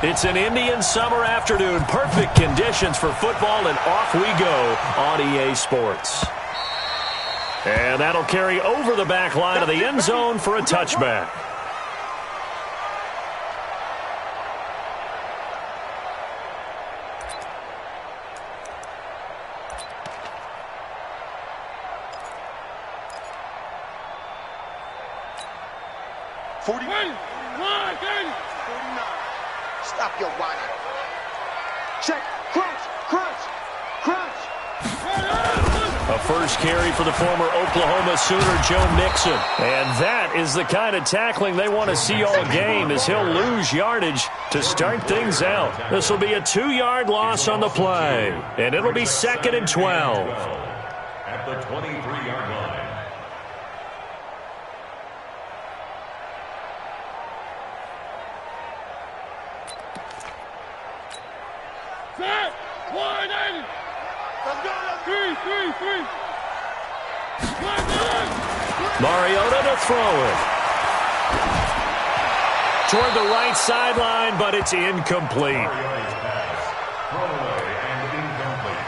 It's an Indian summer afternoon. Perfect conditions for football, and off we go on EA Sports. And that'll carry over the back line of the end zone for a touchback. Stop your whining. Check. Crunch. Crunch. Crunch. A first carry for the former Oklahoma Sooner, Joe Mixon. And that is the kind of tackling they want to see all game, as he'll lose yardage to start things out. This will be a 2-yard loss on the play, and it'll be 2nd and 12. At the 23-yard line. Set! 180! Let's go! Three! Mariota to throw it. Toward the right sideline, but it's incomplete. Mariota's pass. Thrown away and incomplete.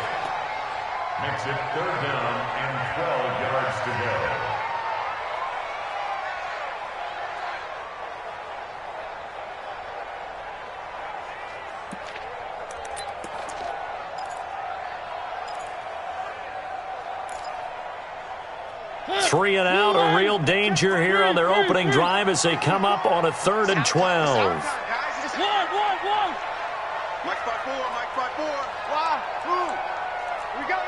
Makes it 3rd down and 12 yards to go. Three and out, a real danger here on their opening drive as they come up on a 3rd and 12. One! Mike 5-4, Mike 5-4. Why? Who? We go.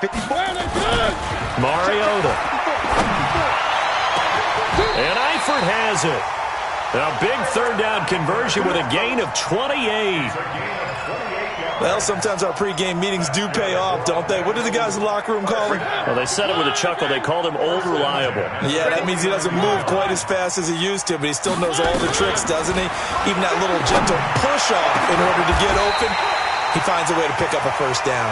54. Mariota. And Eifert has it. A big 3rd down conversion with a gain of 28. Well, sometimes our pregame meetings do pay off, don't they? What do the guys in the locker room call him? Well, they said it with a chuckle. They called him Old Reliable. Yeah, that means he doesn't move quite as fast as he used to, but he still knows all the tricks, doesn't he? Even that little gentle push-off in order to get open, he finds a way to pick up a first down.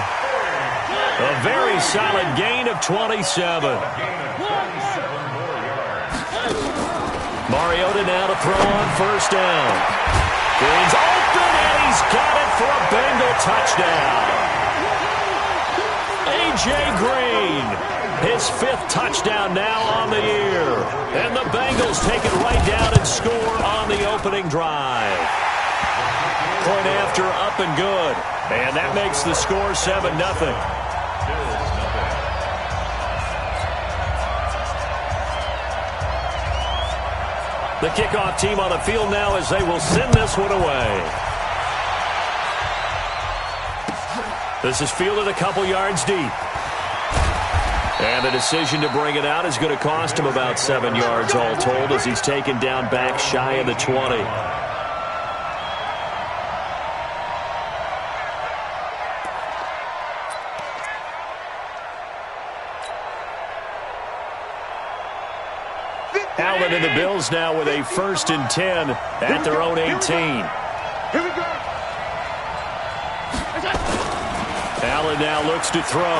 A very solid gain of 27. Mariota now to throw on 1st down. Green's open, and he's got it for a Bengal touchdown. A.J. Green, his 5th touchdown now on the year. And the Bengals take it right down and score on the opening drive. Point after, up and good. And that makes the score 7-0. The kickoff team on the field now as they will send this one away. This is fielded a couple yards deep. And the decision to bring it out is going to cost him about 7 yards all told as he's taken down back shy of the 20. Allen and the Bills now with a 1st and 10 at their own 18. Here we go. Allen now looks to throw.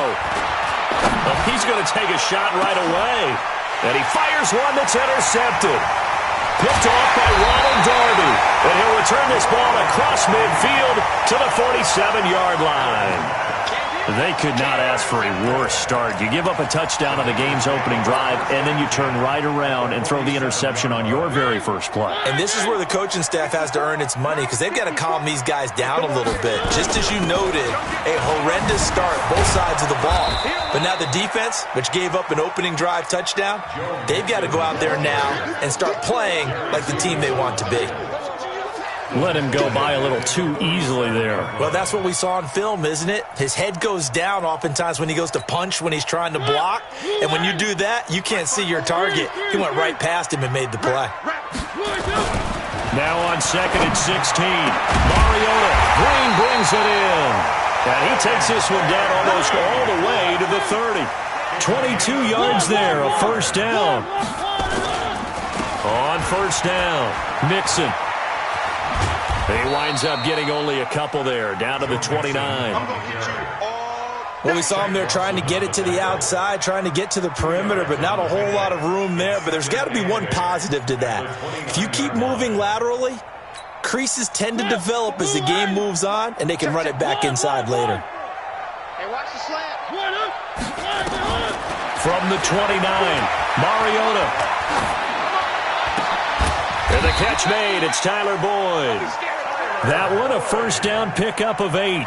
He's going to take a shot right away. And he fires one that's intercepted. Picked off by Ronald Darby. And he'll return this ball across midfield to the 47-yard line. They could not ask for a worse start. You give up a touchdown on the game's opening drive, and then you turn right around and throw the interception on your very first play. And this is where the coaching staff has to earn its money, because they've got to calm these guys down a little bit. Just as you noted, a horrendous start, both sides of the ball. But now the defense, which gave up an opening drive touchdown, they've got to go out there now and start playing like the team they want to be. Let him go by a little too easily there. Well, that's what we saw on film, isn't it? His head goes down oftentimes when he goes to punch, when he's trying to block. And when you do that, you can't see your target. He went right past him and made the play. Now on 2nd and 16. Mariota. Green brings it in. And he takes this one down almost all the way to the 30. 22 yards there, a 1st down. On 1st down, Mixon. He winds up getting only a couple there, down to the 29. Well, we saw him there trying to get it to the outside, trying to get to the perimeter, but not a whole lot of room there. But there's got to be one positive to that. If you keep moving laterally, creases tend to develop as the game moves on, and they can run it back inside later. Hey, watch the slant. From the 29, Mariota. And the catch made. It's Tyler Boyd. That one, a first down pickup of 8.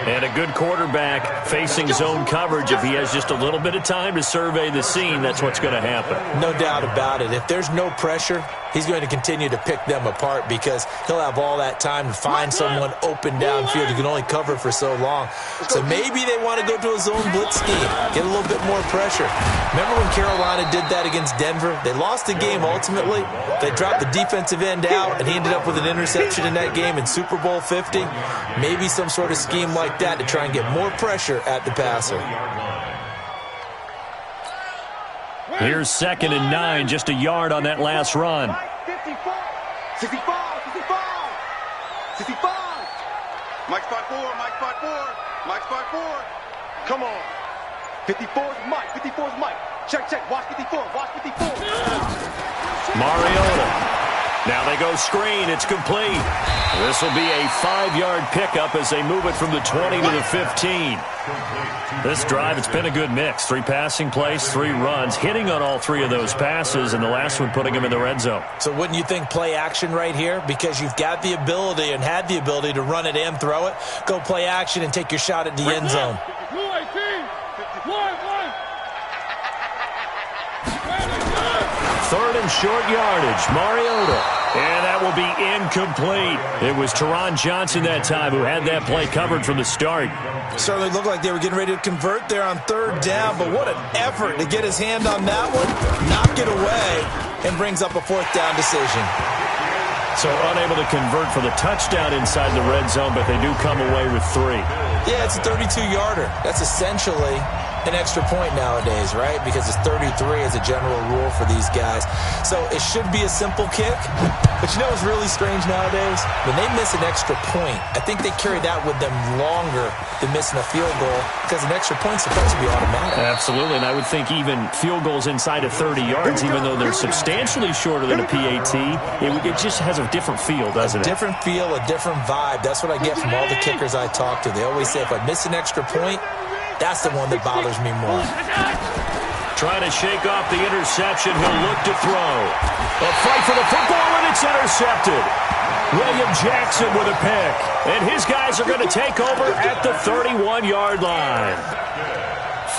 And a good quarterback facing zone coverage. If he has just a little bit of time to survey the scene, that's what's going to happen. No doubt about it. If there's no pressure, he's going to continue to pick them apart because he'll have all that time to find someone open downfield. He can only cover for so long. So maybe they want to go to a zone blitz scheme, get a little bit more pressure. Remember when Carolina did that against Denver? They lost the game ultimately. They dropped the defensive end out, and he ended up with an interception in that game in Super Bowl 50. Maybe some sort of scheme like that to try and get more pressure at the passer. Here's 2nd and 9, just a yard on that last run. 65, 65, 65. Mike spot 4, Mike spot 4, Mike spot 4. Come on. 54's Mike, 54's Mike. Check, watch 54, watch 54. Mariota. Now they go screen. It's complete. This will be a 5-yard pickup as they move it from the 20 to the 15. This drive, it's been a good mix. 3 passing plays, 3 runs, hitting on all 3 of those passes, and the last one putting them in the red zone. So wouldn't you think play action right here? Because you've got the ability and had the ability to run it and throw it. Go play action and take your shot at the end zone. 3rd and short yardage. Mariota. And that will be incomplete. It was Teron Johnson that time who had that play covered from the start. Certainly looked like they were getting ready to convert there on 3rd down, but what an effort to get his hand on that one, knock it away, and brings up a 4th down decision. So unable to convert for the touchdown inside the red zone, but they do come away with 3. Yeah, it's a 32-yarder. That's essentially an extra point nowadays, right? Because it's 33 as a general rule for these guys. So it should be a simple kick. But you know what's really strange nowadays? When they miss an extra point, I think they carry that with them longer than missing a field goal because an extra point's supposed to be automatic. Absolutely, and I would think even field goals inside of 30 yards, even though they're substantially shorter than a PAT, it just has a different feel, doesn't it? A different feel, a different vibe. That's what I get from all the kickers I talk to. They always say if I miss an extra point, that's the one that bothers me more. Trying to shake off the interception. He'll look to throw. A fight for the football, and it's intercepted. William Jackson with a pick. And his guys are going to take over at the 31-yard line.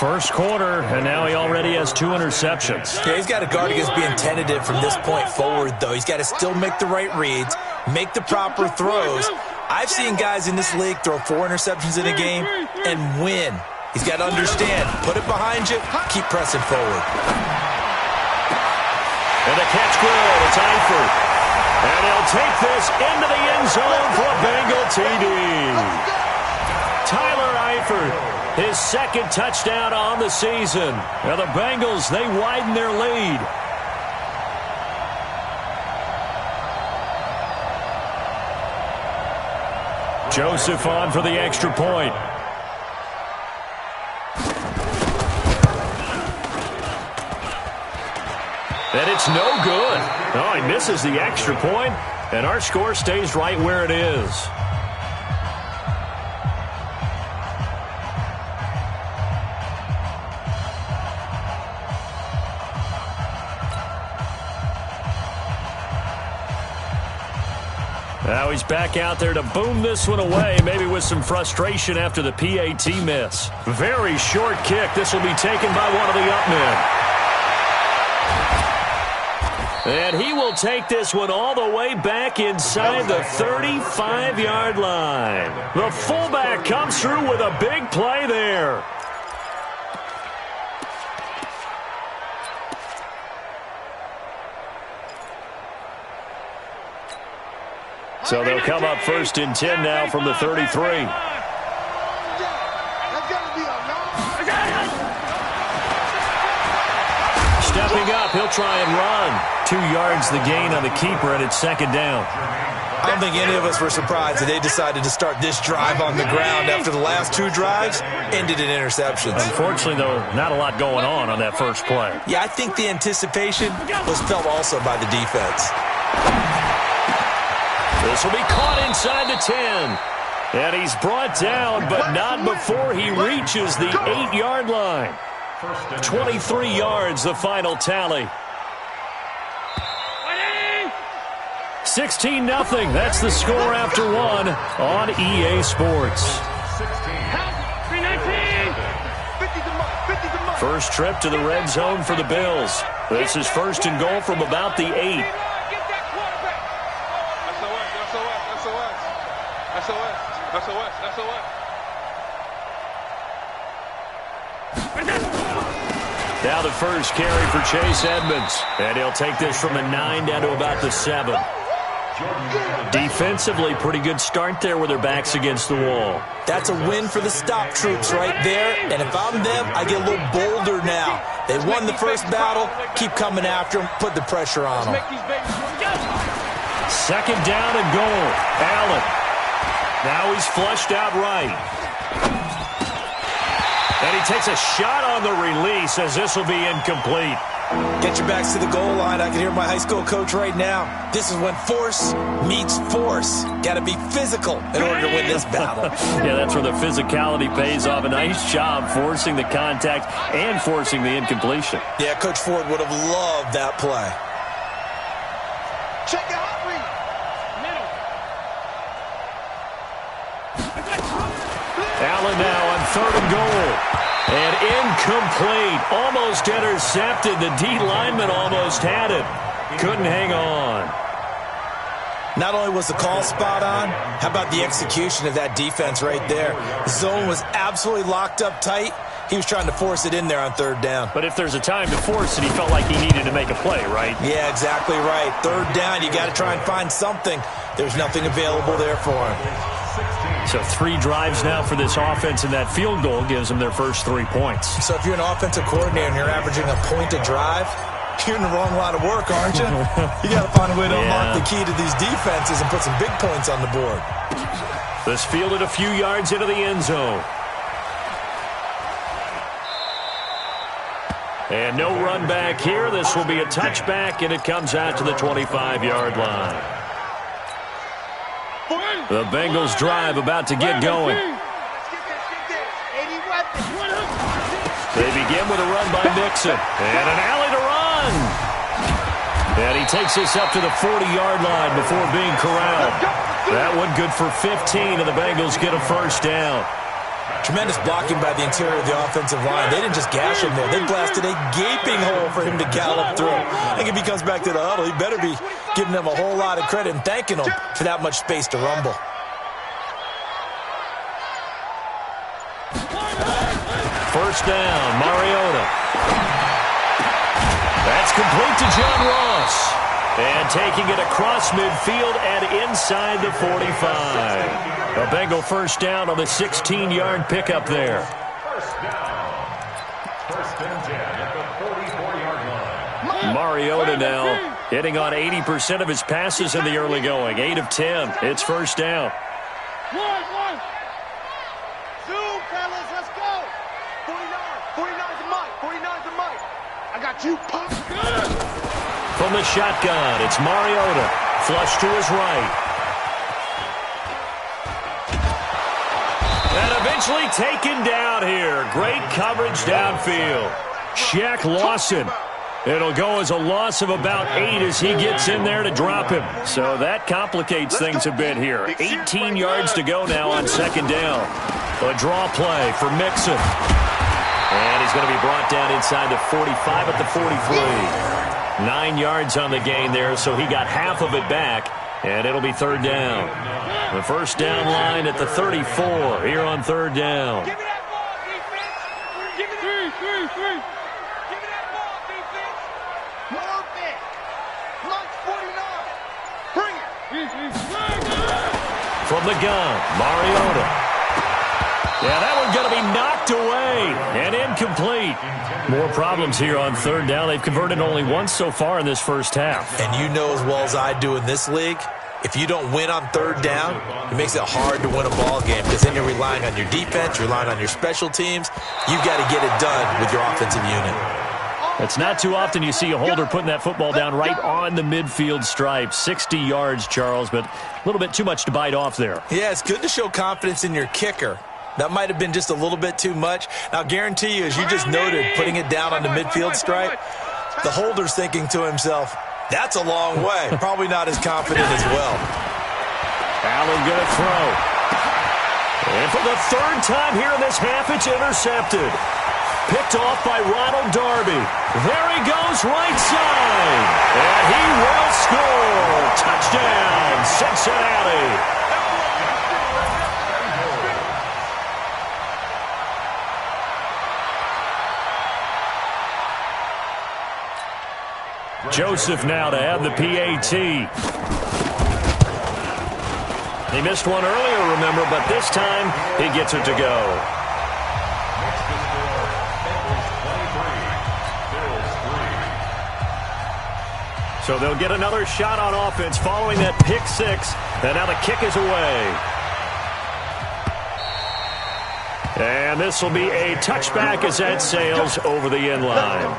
First quarter, and now he already has 2 interceptions. Yeah, he's got to guard against being tentative from this point forward, though. He's got to still make the right reads, make the proper throws. I've seen guys in this league throw 4 interceptions in a game and win. He's got to understand, put it behind you, keep pressing forward. And the catch good, it's Eifert. And he'll take this into the end zone for a Bengal TD. Tyler Eifert, his 2nd touchdown on the season. Now the Bengals, they widen their lead. Joseph on for the extra point. And it's no good. Oh, he misses the extra point, and our score stays right where it is. Now he's back out there to boom this one away, maybe with some frustration after the PAT miss. Very short kick. This will be taken by one of the up men. And he will take this one all the way back inside the 35-yard line. The fullback comes through with a big play there. So they'll come up 1st and 10 now from the 33. Stepping up, he'll try and run. 2 yards the gain on the keeper, and it's 2nd down. I don't think any of us were surprised that they decided to start this drive on the ground after the last 2 drives ended in interceptions. Unfortunately, though, not a lot going on that first play. Yeah, I think the anticipation was felt also by the defense. This will be caught inside the 10. And he's brought down, but not before he reaches the 8-yard line. 23 yards, the final tally. 16-0. That's the score after one on EA Sports. First trip to the red zone for the Bills. This is first and goal from about the 8. Now the first carry for Chase Edmonds. And he'll take this from the 9 down to about the 7. Defensively, pretty good start there with their backs against the wall. That's a win for the stop troops right there. And if I'm them, I get a little bolder now. They won the first battle. Keep coming after them. Put the pressure on them. Second down and goal. Allen. Now he's flushed out right. And he takes a shot on the release as this will be incomplete. Get your backs to the goal line. I can hear my high school coach right now. This is when force meets force. Got to be physical in order to win this battle. Yeah, that's where the physicality pays off. A nice job forcing the contact and forcing the incompletion. Yeah, Coach Ford would have loved that play. Check it out, Allen now on third and goal. And incomplete. Almost intercepted. The D lineman almost had it. Couldn't hang on. Not only was the call spot on, how about the execution of that defense right there? The zone was absolutely locked up tight. He was trying to force it in there on third down. But if there's a time to force it, he felt like he needed to make a play, right? Yeah, exactly right. Third down, you got to try and find something. There's nothing available there for him. So 3 drives now for this offense, and that field goal gives them their first 3 points. So if you're an offensive coordinator and you're averaging a point a drive, you're in the wrong line of work, aren't you? You got to find a way to unlock the key to these defenses and put some big points on the board. This fielded a few yards into the end zone. And no run back here. This will be a touchback, and it comes out to the 25-yard line. The Bengals drive about to get going. They begin with a run by Mixon. And an alley to run. And he takes this up to the 40-yard line before being corralled. That one good for 15, and the Bengals get a first down. Tremendous blocking by the interior of the offensive line. They didn't just gash him there. They blasted a gaping hole for him to gallop through. I think if he comes back to the huddle, he better be giving them a whole lot of credit and thanking them for that much space to rumble. First down, Mariota. That's complete to John Ross. And taking it across midfield and inside the 45. A Bengal first down on the 16-yard pickup there. First down. First and 10 at the 44-yard line. Mariota now hitting on 80% of his passes in the early going. 8 of 10. It's first down. One. Zoom, fellas, let's go. 49's the mic. 49's the mic. I got you, pop. From the shotgun, it's Mariota. Flush to his right. And eventually taken down here. Great coverage downfield. Shaq Lawson. It'll go as a loss of about 8 as he gets in there to drop him. So that complicates things a bit here. 18 yards to go now on second down. A draw play for Mixon. And he's going to be brought down inside the 45 at the 43. 9 yards on the gain there, so he got half of it back. And it'll be third down. The first down line at the 34 here on third down. Give me that ball, defense. Give me that. Three. Give me that ball, defense. More bit. Lunch 49. Bring it. From the gun, Mariota. Yeah, that one's going to be knocked away and incomplete. More problems here on third down. They've converted only once so far in this first half. And you know as well as I do in this league, if you don't win on third down, it makes it hard to win a ball game because then you're relying on your defense, you're relying on your special teams. You've got to get it done with your offensive unit. It's not too often you see a holder putting that football down right on the midfield stripe. 60 yards, Charles, but a little bit too much to bite off there. Yeah, it's good to show confidence in your kicker. That might have been just a little bit too much. Now, guarantee you, as you just noted, putting it down on the midfield stripe, the holder's thinking to himself, that's a long way. Probably not as confident as well. Allen going to throw. And for the third time here in this half, it's intercepted. Picked off by Ronald Darby. There he goes, right side. And he will score. Touchdown, Cincinnati. Joseph now to have the PAT. He missed one earlier, remember, but this time he gets it to go. So they'll get another shot on offense following that pick six. And now the kick is away. And this will be a touchback as that sails over the end line.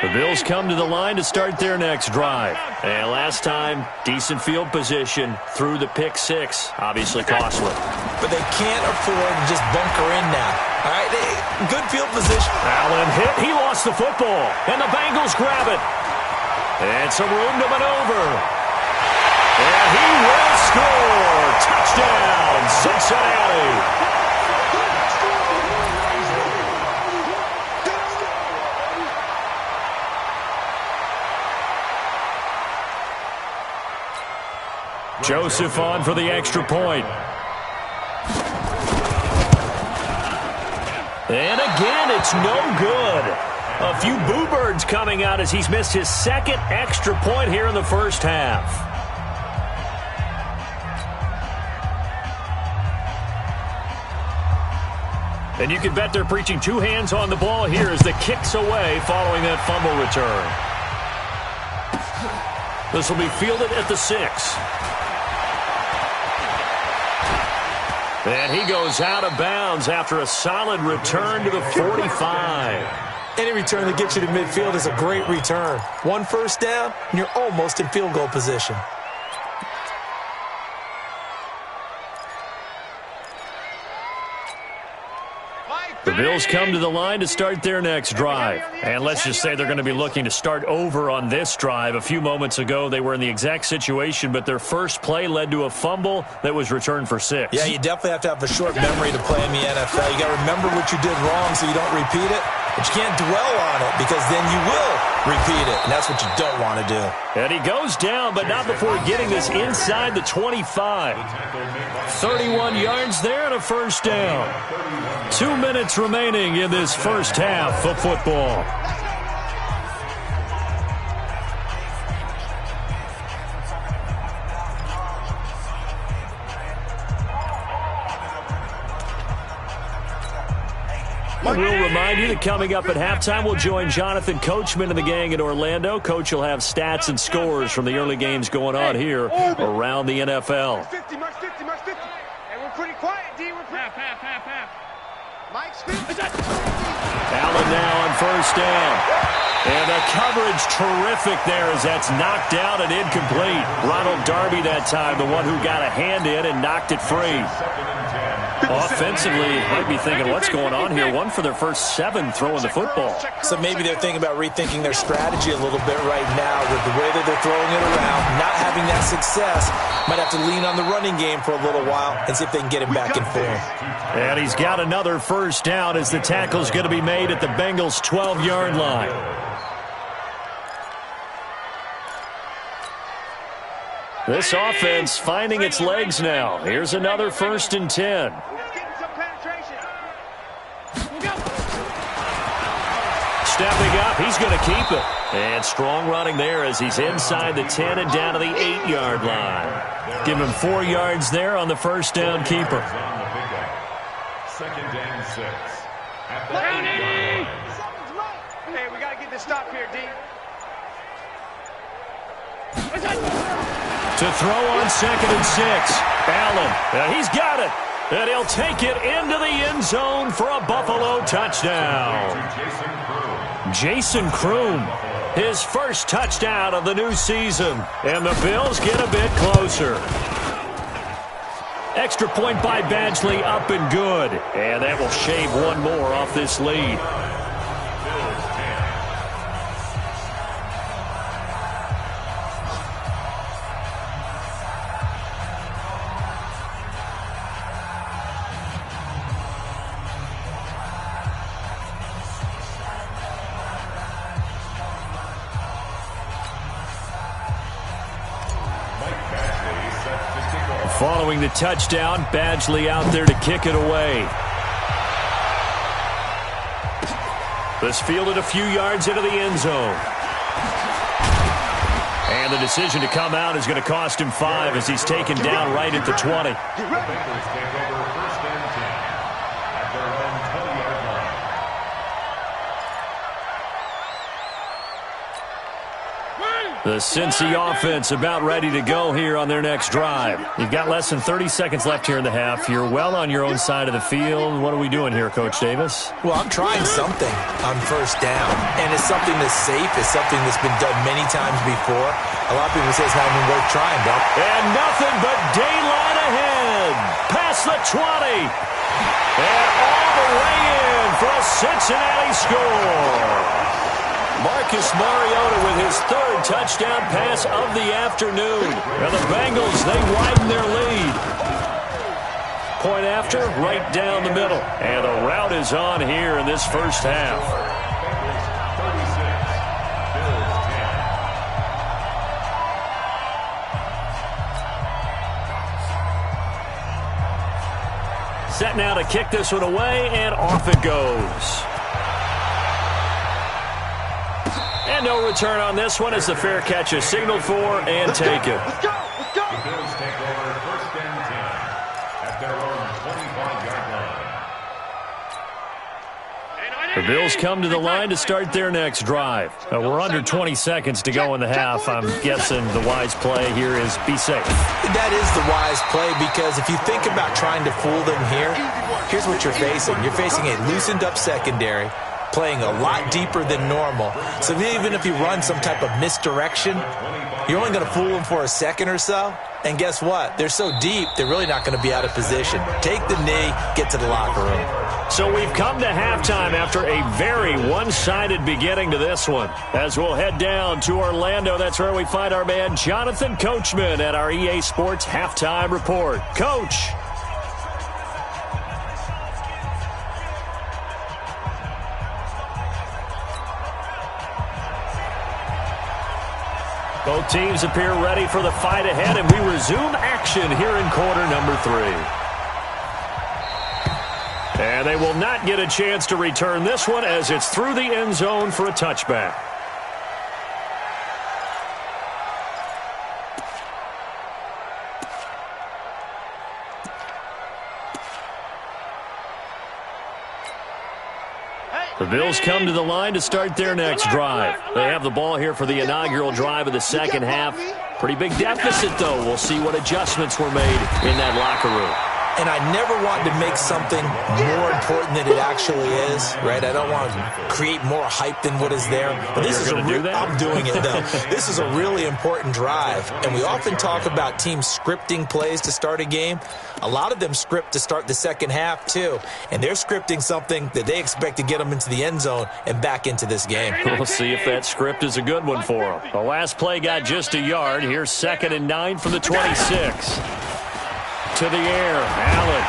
The Bills come to the line to start their next drive. And last time, decent field position through the pick six. Obviously costly. But they can't afford to just bunker in now. All right, good field position. Allen hit. He lost the football. And the Bengals grab it. And some room to maneuver. And he will score. Touchdown, Cincinnati. Joseph on for the extra point. And again, it's no good. A few boo birds coming out as he's missed his second extra point here in the first half. And you can bet they're preaching two hands on the ball here as the kick's away following that fumble return. This will be fielded at the 6. And he goes out of bounds after a solid return to the 45. Any return that gets you to midfield is a great return. One first down, and you're almost in field goal position. The Bills come to the line to start their next drive. And let's just say they're going to be looking to start over on this drive. A few moments ago, they were in the exact situation, but their first play led to a fumble that was returned for 6. Yeah, you definitely have to have a short memory to play in the NFL. You got to remember what you did wrong so you don't repeat it, but you can't dwell on it because then you will repeat it, and that's what you don't want to do. And he goes down, but not before getting this inside the 25. 31 yards there and a first down. 2 minutes remaining in this first half of football. We'll remind you that coming up at halftime, we'll join Jonathan Coachman and the gang in Orlando. Coach will have stats and scores from the early games going on here around the NFL. 50, march 50, march 50. And we're pretty quiet, D. We're pretty... Half. Mike's 50. Allen now on first down. And the coverage terrific there as that's knocked out and incomplete. Ronald Darby that time, the one who got a hand in and knocked it free. Offensively, might be thinking, what's going on here? One for their first 7 throwing the football. So maybe they're thinking about rethinking their strategy a little bit right now with the way that they're throwing it around, not having that success. Might have to lean on the running game for a little while and see if they can get him back in form. And he's got another first down as the tackle's going to be made at the Bengals' 12-yard line. This offense finding its legs now. Here's another 1st and 10. Stepping up, he's going to keep it. And strong running there as he's inside the 10 and down to the 8-yard line. Give him 4 yards there on the first down keeper. 2nd and 6. At the 8-yard line. Hey, we got to get to stop here, D. To throw on 2nd and 6. Allen, he's got it. And he'll take it into the end zone for a Buffalo touchdown. Jason Kroom, his first touchdown of the new season. And the Bills get a bit closer. Extra point by Badgley, up and good. And that will shave one more off this lead. Following the touchdown, Badgley out there to kick it away. This fielded a few yards into the end zone. And the decision to come out is going to cost him 5 as he's taken down right at the 20. The Cincy offense about ready to go here on their next drive. You've got less than 30 seconds left here in the half. You're well on your own side of the field. What are we doing here, Coach Davis? Well, I'm trying something on first down, and it's something that's safe. It's something that's been done many times before. A lot of people say it's not even worth trying, Bill. And nothing but daylight ahead. Past the 20. And all the way in for a Cincinnati score. Marcus Mariota with his 3rd touchdown pass of the afternoon. And the Bengals, they widen their lead. Point after, right down the middle. And the route is on here in this first half. Set now to kick this one away, and off it goes. And no return on this one as the fair catch is signaled for and taken. Let's go! Let's go! The Bills take over 1st and 10 at their own 25-yard line. The Bills come to the line to start their next drive. We're under 20 seconds to go in the half. I'm guessing the wise play here is be safe. That is the wise play, because if you think about trying to fool them here, here's what you're facing. You're facing a loosened up secondary, playing a lot deeper than normal. So even if you run some type of misdirection, you're only going to fool them for a second or so. And guess what? They're so deep, they're really not going to be out of position. Take the knee, get to the locker room. So we've come to halftime after a very one-sided beginning to this one. As we'll head down to Orlando, that's where we find our man Jonathan Coachman at our EA Sports Halftime Report. Coach. Both teams appear ready for the fight ahead, and we resume action here in quarter number 3. And they will not get a chance to return this one as it's through the end zone for a touchback. The Bills come to the line to start their next drive. They have the ball here for the inaugural drive of the second half. Pretty big deficit, though. We'll see what adjustments were made in that locker room. And I never want to make something more important than it actually is, right? I don't want to create more hype than what is there. But this is I'm doing it, though. This is a really important drive. And we often talk about teams scripting plays to start a game. A lot of them script to start the second half, too. And they're scripting something that they expect to get them into the end zone and back into this game. We'll see if that script is a good one for them. The last play got just a yard. Here's 2nd and 9 from the 26. To the air, Allen.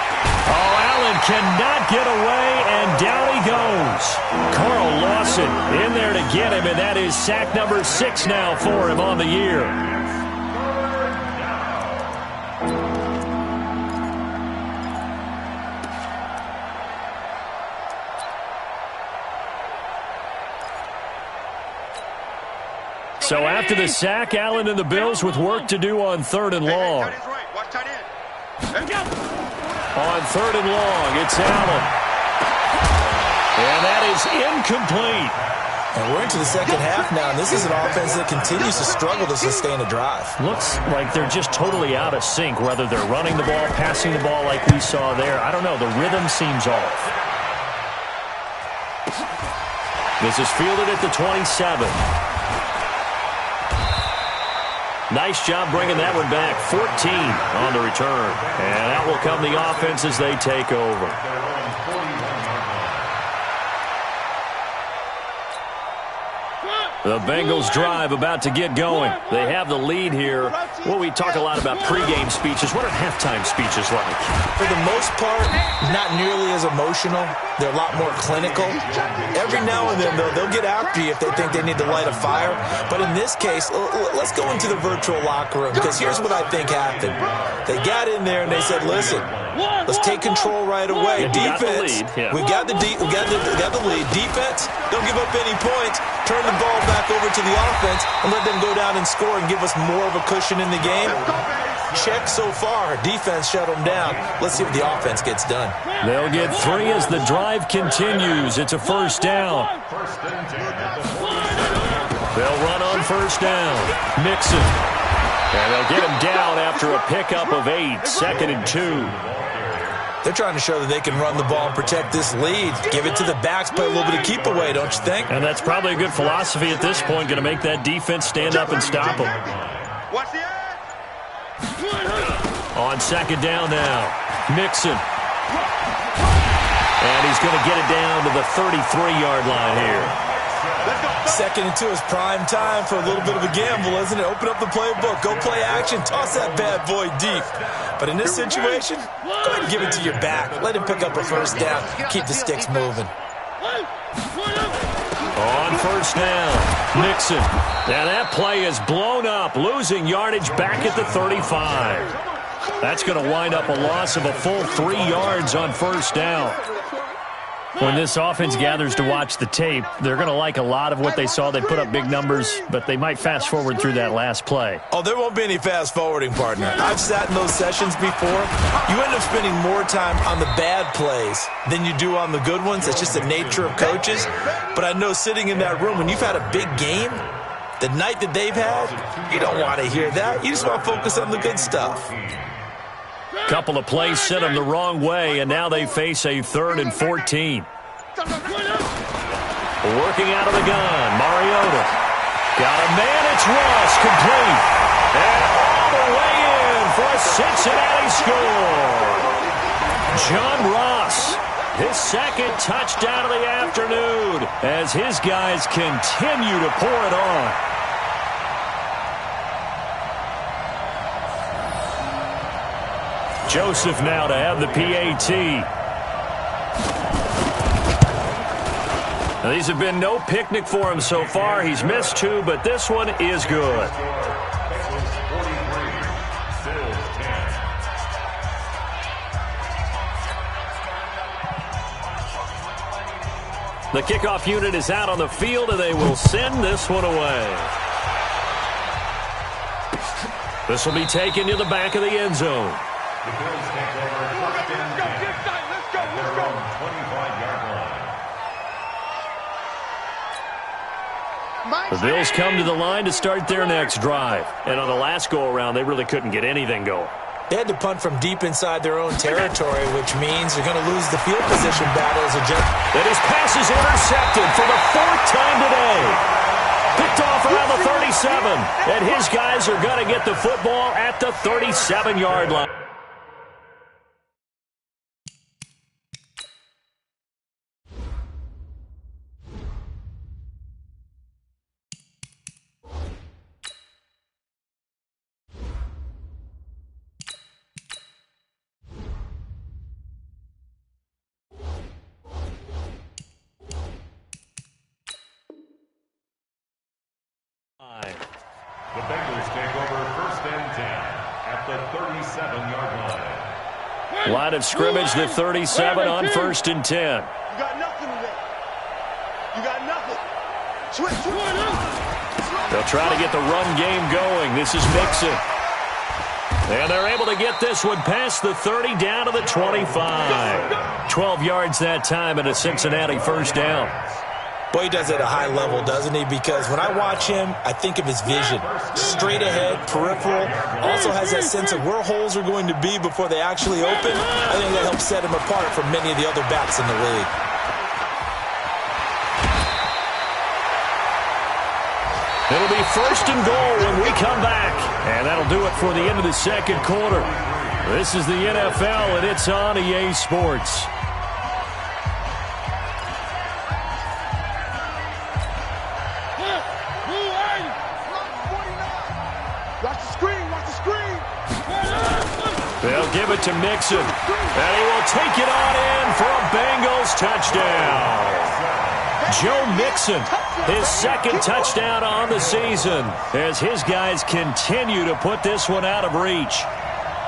Oh, Allen cannot get away, and down he goes. Carl Lawson in there to get him, and that is sack number 6 now for him on the year. So after the sack, Allen and the Bills with work to do on 3rd and long. Watch tight end. On 3rd and long, it's Allen. And that is incomplete. And we're into the second half now, and this is an offense that continues to struggle to sustain a drive. Looks like they're just totally out of sync, whether they're running the ball, passing the ball like we saw there. I don't know. The rhythm seems off. This is fielded at the 27. Nice job bringing that one back. 14 on the return. And out will come the offense as they take over. The Bengals drive about to get going. They have the lead here. Well, we talk a lot about pregame speeches. What are halftime speeches like? For the most part, not nearly as emotional. They're a lot more clinical. Every now and then, though, they'll get after you if they think they need to light a fire. But in this case, let's go into the virtual locker room, because here's what I think happened. They got in there and they said, listen, let's take control right away. Defense, we got the lead. Defense, don't give up any points. Turn the ball back over to the offense and let them go down and score and give us more of a cushion in the game. Check so far. Defense shut them down. Let's see what the offense gets done. They'll get 3 as the drive continues. It's a first down. They'll run on first down. Mixon. And they'll get him down after a pickup of 8. 2nd and 2. They're trying to show that they can run the ball and protect this lead. Give it to the backs, play a little bit of keep away, don't you think? And that's probably a good philosophy at this point, going to make that defense stand up and stop them. Watch the edge. On second down now, Mixon. And he's going to get it down to the 33-yard line here. 2nd and 2 is prime time for a little bit of a gamble, isn't it? Open up the playbook, go play action, toss that bad boy deep. But in this situation, go ahead and give it to your back. Let him pick up a first down. Keep the sticks moving. On first down, Mixon. Now that play is blown up, losing yardage back at the 35. That's going to wind up a loss of a full 3 yards on first down. When this offense gathers to watch the tape, they're going to like a lot of what they saw. They put up big numbers, but they might fast forward through that last play. Oh, there won't be any fast forwarding, partner. I've sat in those sessions before. You end up spending more time on the bad plays than you do on the good ones. It's just the nature of coaches. But I know sitting in that room, when you've had a big game, the night that they've had, you don't want to hear that. You just want to focus on the good stuff. Couple of plays sent them the wrong way, and now they face a 3rd and 14. Working out of the gun, Mariota. Got a man, it's Ross, complete. And all the way in for a Cincinnati score. John Ross, his 2nd touchdown of the afternoon as his guys continue to pour it on. Joseph now to have the PAT. Now, these have been no picnic for him so far. He's missed 2, but this one is good. The kickoff unit is out on the field, and they will send this one away. This will be taken to the back of the end zone. The Bills take over first and 10 at their own 25-yard line. The Bills come to the line to start their next drive. And on the last go-around, they really couldn't get anything going. They had to punt from deep inside their own territory, which means they're going to lose the field position battle as a judge. And his pass is intercepted for the 4th time today. Picked off around the 37. And his guys are going to get the football at the 37-yard line. The Bengals take over first and 10 at the 37-yard line. Line of scrimmage, the 37 on first and 10. You got nothing today. You got nothing. Switch. They'll try to get the run game going. This is Mixon. And they're able to get this one past the 30 down to the 25. 12 yards that time and a Cincinnati first down. Boy, he does it at a high level, doesn't he? Because when I watch him, I think of his vision. Straight ahead, peripheral. Also has that sense of where holes are going to be before they actually open. I think that helps set him apart from many of the other backs in the league. It'll be 1st and goal when we come back. And that'll do it for the end of the second quarter. This is the NFL, and it's on EA Sports. Watch the screen, watch the screen. They'll give it to Mixon, and he will take it on in for a Bengals touchdown. Joe Mixon, his 2nd touchdown on the season, as his guys continue to put this one out of reach.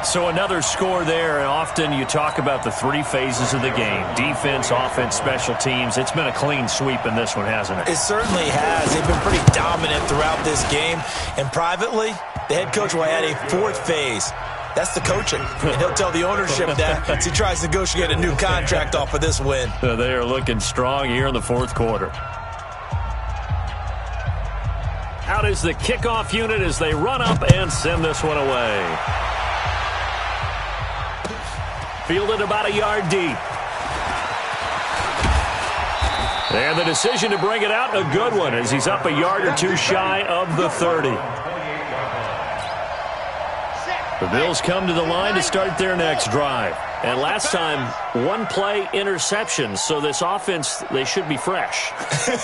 So another score there, and often you talk about the 3 phases of the game: defense, offense, special teams. It's been a clean sweep in this one, hasn't it? It certainly has. They've been pretty dominant throughout this game. And privately, the head coach will add a 4th phase. That's the coaching. And he'll tell the ownership that as he tries to negotiate a new contract off of this win. They are looking strong here in the 4th quarter. Out is the kickoff unit as they run up and send this one away. Fielded about a yard deep. And the decision to bring it out, a good one, as he's up a yard or 2 shy of the 30. The Bills come to the line to start their next drive. And last time, 1-play interception, so this offense, they should be fresh.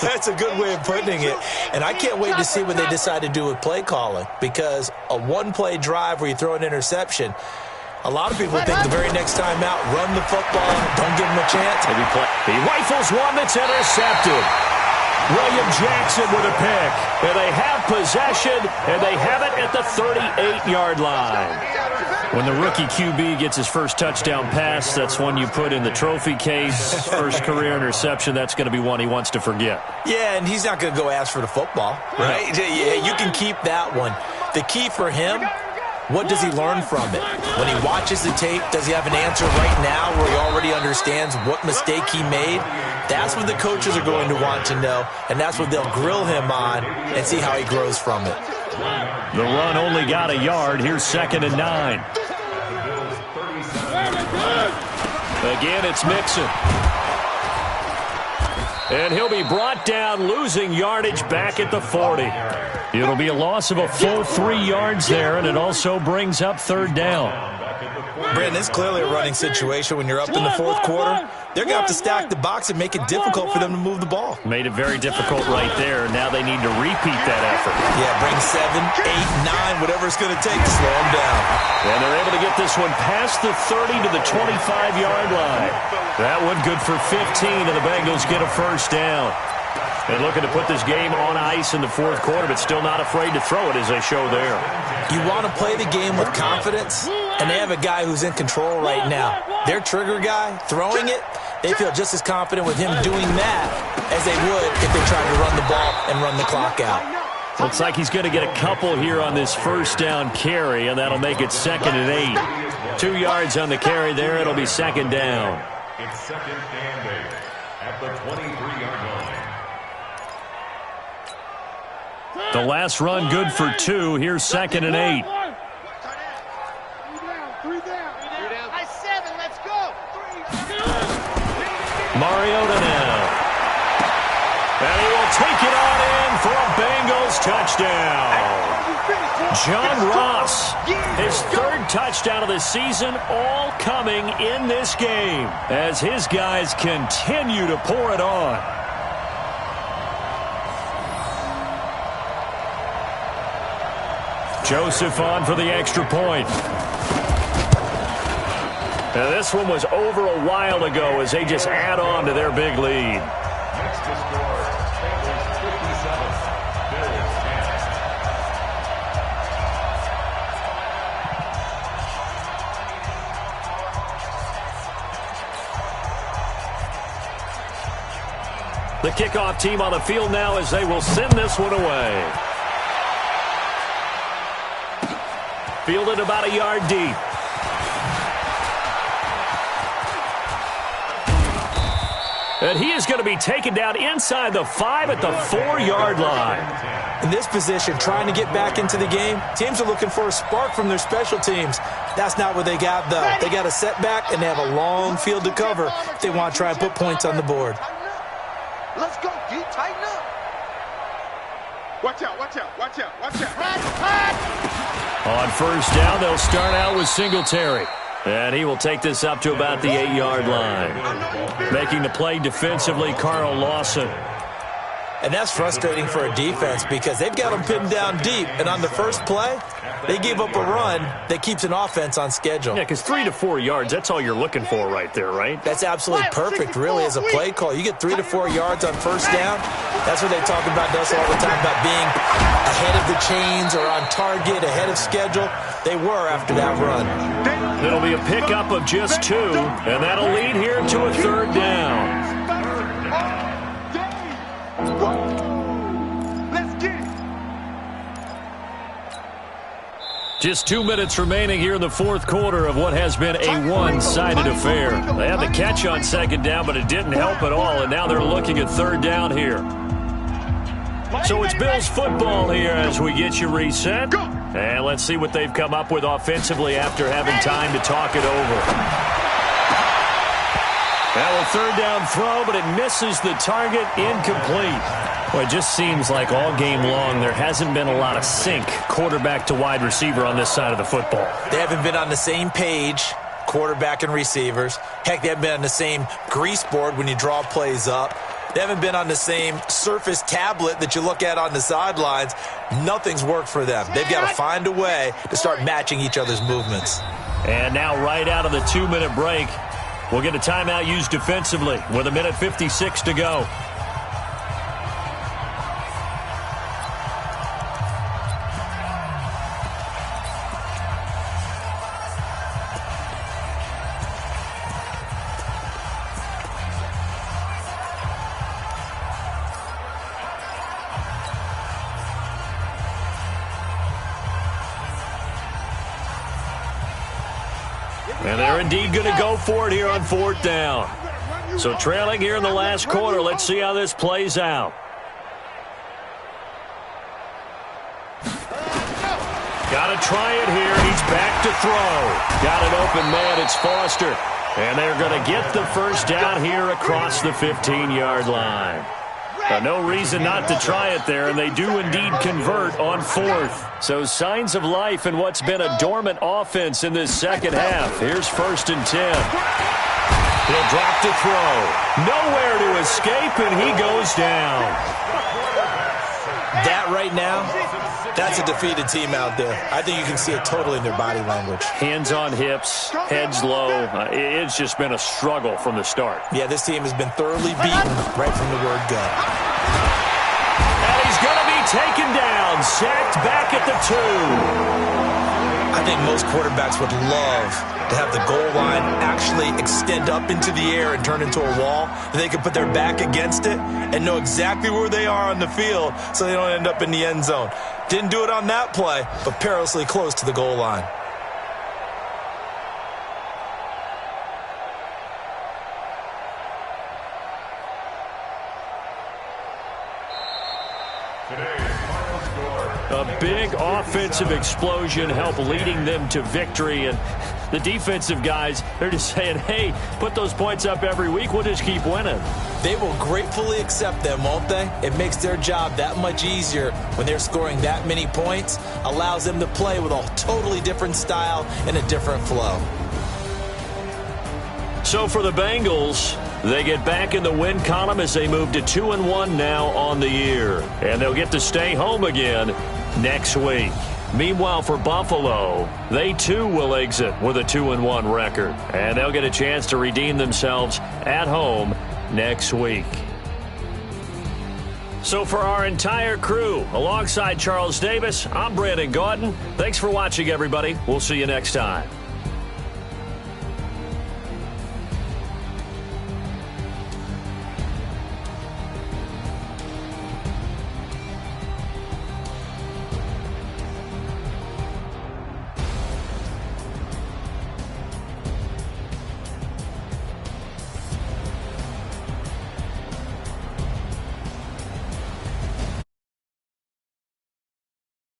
That's a good way of putting it. And I can't wait to see what they decide to do with play calling, because a 1-play drive where you throw an interception, a lot of people think the very next time out, run the football, don't give them a chance. He rifles one that's intercepted. William Jackson with a pick. And they have possession, and they have it at the 38-yard line. When the rookie QB gets his first touchdown pass, that's one you put in the trophy case. First career interception, that's going to be one he wants to forget. Yeah, and he's not going to go ask for the football, right? Yeah, you can keep that one. The key for him, what does he learn from it? When he watches the tape, does he have an answer right now where he already understands what mistake he made? That's what the coaches are going to want to know, and that's what they'll grill him on and see how he grows from it. The run only got a yard. Here's 2nd and 9. Again, it's Mixon. And he'll be brought down, losing yardage back at the 40. It'll be a loss of a full 3 yards there, and it also brings up 3rd down. Brandon, it's clearly a running situation when you're up in the 4th quarter. They're going to have to stack the box and make it difficult for them to move the ball. Made it very difficult right there. Now they need to repeat that effort. Yeah, bring 7, 8, 9, whatever it's going to take to slow them down. And they're able to get this one past the 30 to the 25-yard line. That one good for 15, and the Bengals get a 1st down. And looking to put this game on ice in the 4th quarter, but still not afraid to throw it as they show there. You want to play the game with confidence, and they have a guy who's in control right now. Their trigger guy, throwing it, they feel just as confident with him doing that as they would if they tried to run the ball and run the clock out. Looks like he's going to get a couple here on this 1st down carry, and that'll make it 2nd and 8. 2 yards on the carry there. It'll be 2nd down. It's 2nd and 8 at the 23-yard line. The last run good for 2. Here's 2nd and 8. Mariota now. And he will take it on in for a Bengals touchdown. John Ross, his 3rd touchdown of the season, all coming in this game as his guys continue to pour it on. Joseph on for the extra point. Now this one was over a while ago as they just add on to their big lead. Next to score, Bengals 57, Bills 10. The kickoff team on the field now as they will send this one away. Fielded about a yard deep. And he is going to be taken down inside the 5 at the 4-yard line. In this position, trying to get back into the game, teams are looking for a spark from their special teams. That's not what they got, though. They got a setback, and they have a long field to cover if they want to try and put points on the board. Let's go, D. Tighten up. Watch out, watch out, watch out, watch out. On first down, they'll start out with Singletary. And he will take this up to about the 8-yard line. Making the play defensively, Carl Lawson. And that's frustrating for a defense because they've got them pinned down deep. And on the first play, they gave up a run that keeps an offense on schedule. Yeah, because 3 to 4 yards, that's all you're looking for right there, right? That's absolutely perfect, really, as a play call. You get 3 to 4 yards on first down. That's what they talk about us all the time, about being ahead of the chains or on target, ahead of schedule. They were after that run. It'll be a pickup of just 2, and that'll lead here to a 3rd down. Let's get it. Just 2 minutes remaining here in the 4th quarter of what has been a one-sided affair. They had the catch on 2nd down, but it didn't help at all, and now they're looking at 3rd down here. So it's Bills football here as we get you reset. And let's see what they've come up with offensively after having time to talk it over. Now a 3rd down throw, but it misses the target, incomplete. Well, it just seems like all game long there hasn't been a lot of sync quarterback to wide receiver on this side of the football. They haven't been on the same page, quarterback and receivers. Heck, they haven't been on the same grease board when you draw plays up. They haven't been on the same Surface tablet that you look at on the sidelines. Nothing's worked for them. They've got to find a way to start matching each other's movements. And now right out of the 2-minute break, we'll get a timeout used defensively with 1:56 to go. And they're indeed going to go for it here on 4th down. So trailing here in the last quarter, let's see how this plays out. Got to try it here. He's back to throw. Got an open man. It's Foster. And they're going to get the first down here across the 15-yard line. No reason not to try it there, and they do indeed convert on 4th. So signs of life in what's been a dormant offense in this second half. Here's 1st and 10. He'll drop to throw. Nowhere to escape, and he goes down. That right now, that's a defeated team out there. I think you can see it totally in their body language. Hands on hips, heads low. It's just been a struggle from the start. Yeah, this team has been thoroughly beaten right from the word go. And he's going to be taken down, sacked back at the 2. I think most quarterbacks would love to have the goal line actually extend up into the air and turn into a wall. They can put their back against it and know exactly where they are on the field so they don't end up in the end zone. Didn't do it on that play, but perilously close to the goal line. A big offensive explosion helped leading them to victory, and the defensive guys, they're just saying, hey, put those points up every week, we'll just keep winning. They will gratefully accept them, won't they? It makes their job that much easier when they're scoring that many points, allows them to play with a totally different style and a different flow. So for the Bengals, they get back in the win column as they move to 2-1 now on the year. And they'll get to stay home again next week. Meanwhile, for Buffalo, they too will exit with a 2-1 record. And they'll get a chance to redeem themselves at home next week. So for our entire crew, alongside Charles Davis, I'm Brandon Gautin. Thanks for watching, everybody. We'll see you next time.